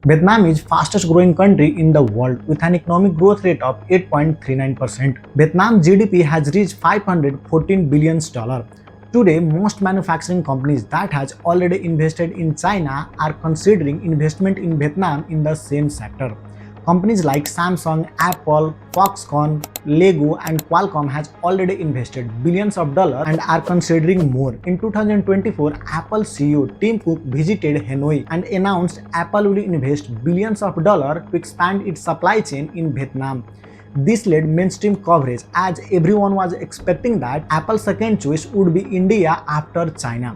Vietnam is fastest growing country in the world with an economic growth rate of 8.39%. Vietnam GDP has reached 514 billion dollars. Today, most manufacturing companies that has already invested in China are considering investment in Vietnam in the same sector. Companies like Samsung, Apple, Foxconn, Lego and Qualcomm has already invested billions of dollars and are considering more. In 2024, Apple CEO Tim Cook visited Hanoi and announced Apple will invest billions of dollars to expand its supply chain in Vietnam. This led mainstream coverage as everyone was expecting that Apple's second choice would be India after China.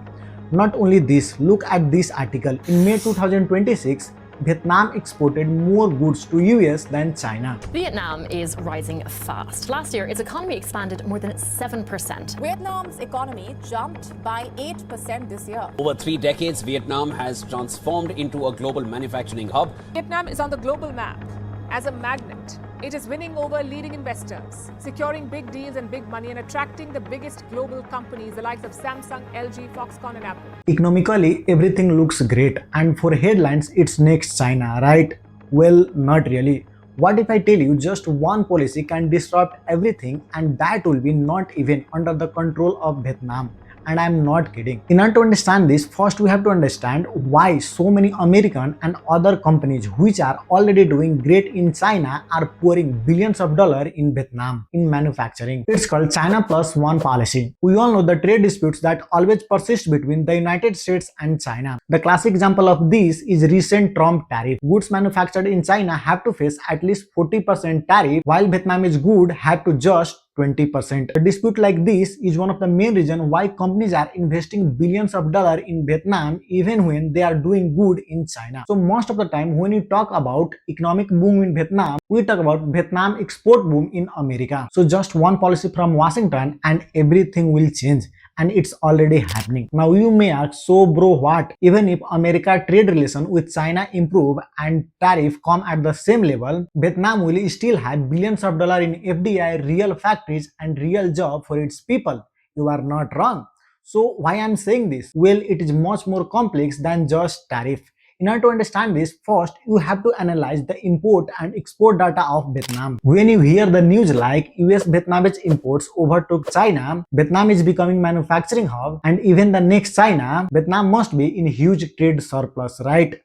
Not only this, look at this article. In May 2026, Vietnam exported more goods to US than China. Vietnam is rising fast. Last year, its economy expanded more than 7%. Vietnam's economy jumped by 8% this year. Over 3 decades, Vietnam has transformed into a global manufacturing hub. Vietnam is on the global map as a magnet. It is winning over leading investors, securing big deals and big money, and attracting the biggest global companies, the likes of Samsung, LG, Foxconn, and Apple. Economically, everything looks great, and for headlines, it's next China, right? Well, not really. What if I tell you just one policy can disrupt everything, and that will be not even under the control of Vietnam? And I'm not kidding. In order to understand this, first we have to understand why so many American and other companies which are already doing great in China are pouring billions of dollars in Vietnam in manufacturing. It's called China Plus One policy. We all know the trade disputes that always persist between the United States and China. The classic example of this is recent Trump tariff. Goods manufactured in China have to face at least 40% tariff, while Vietnamese goods have to just 20%. A dispute like this is one of the main reasons why companies are investing billions of dollars in Vietnam even when they are doing good in China. So most of the time when we talk about economic boom in Vietnam, we talk about Vietnam export boom in America. So just one policy from Washington and everything will change. And it's already happening. Now you may ask, so bro, what? Even if America trade relation with China improve and tariff come at the same level, Vietnam will still have billions of dollars in FDI, real factories and real job for its people. You are not wrong. So why I'm saying this? Well, it is much more complex than just tariff. In order to understand this, first you have to analyze the import and export data of Vietnam. When you hear the news like US Vietnamese imports overtook China, Vietnam is becoming manufacturing hub, and even the next China, Vietnam must be in huge trade surplus, right?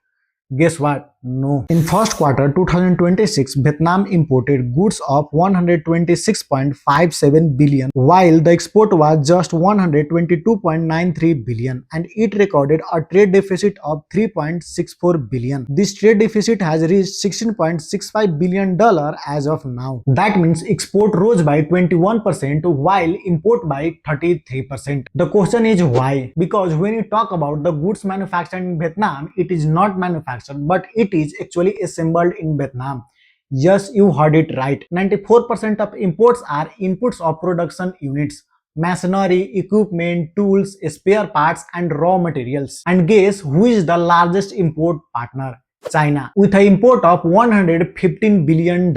Guess what? No. In first quarter 2026, Vietnam imported goods of 126.57 billion, while the export was just 122.93 billion, and it recorded a trade deficit of 3.64 billion. This trade deficit has reached $16.65 billion as of now. That means export rose by 21% while import by 33%. The question is why? Because when you talk about the goods manufactured in Vietnam, it is not manufactured, but it is actually assembled in Vietnam. Yes, you heard it right. 94% of imports are inputs of production units, machinery, equipment, tools, spare parts and raw materials. And guess who is the largest import partner? China, with an import of $115 billion,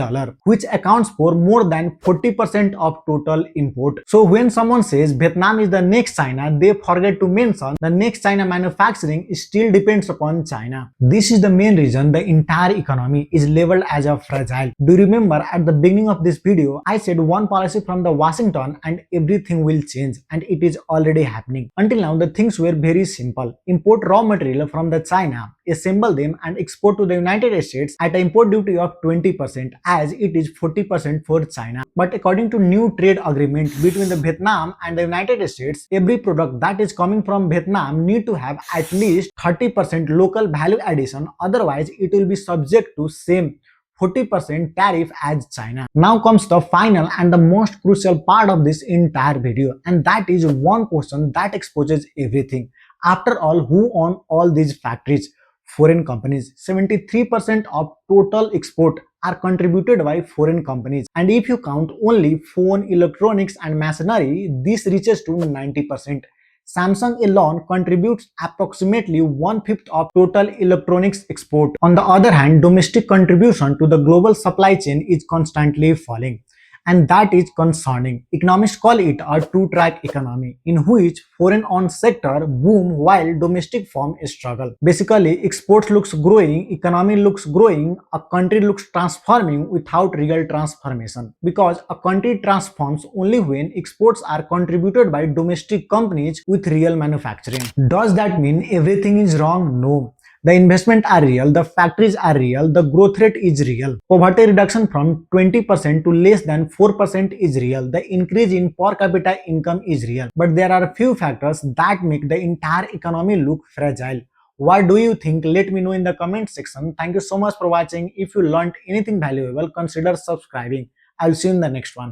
which accounts for more than 40% of total import. So when someone says Vietnam is the next China, they forget to mention the next China manufacturing still depends upon China. This is the main reason the entire economy is labeled as a fragile. Do you remember at the beginning of this video, I said one policy from the Washington and everything will change, and it is already happening. Until now, the things were very simple. Import raw material from the China, assemble them and export to the United States at an import duty of 20% as it is 40% for China. But according to new trade agreement between the Vietnam and the United States, every product that is coming from Vietnam need to have at least 30% local value addition, otherwise it will be subject to same 40% tariff as China. Now comes the final and the most crucial part of this entire video, and that is one question that exposes everything. After all, who own all these factories? Foreign companies. 73% of total export are contributed by foreign companies. And if you count only phone, electronics and machinery, this reaches to 90%. Samsung alone contributes approximately 1/5 of total electronics export. On the other hand, domestic contribution to the global supply chain is constantly falling. and that is concerning. Economists call it a two-track economy in which foreign-owned sector boom while domestic firm struggle. Basically, exports looks growing, economy looks growing, a country looks transforming without real transformation, because a country transforms only when exports are contributed by domestic companies with real manufacturing. Does that mean everything is wrong? No. The investments are real, the factories are real, the growth rate is real. Poverty reduction from 20% to less than 4% is real. The increase in per capita income is real. But there are a few factors that make the entire economy look fragile. What do you think? Let me know in the comment section. Thank you so much for watching. If you learned anything valuable, consider subscribing. I'll see you in the next one.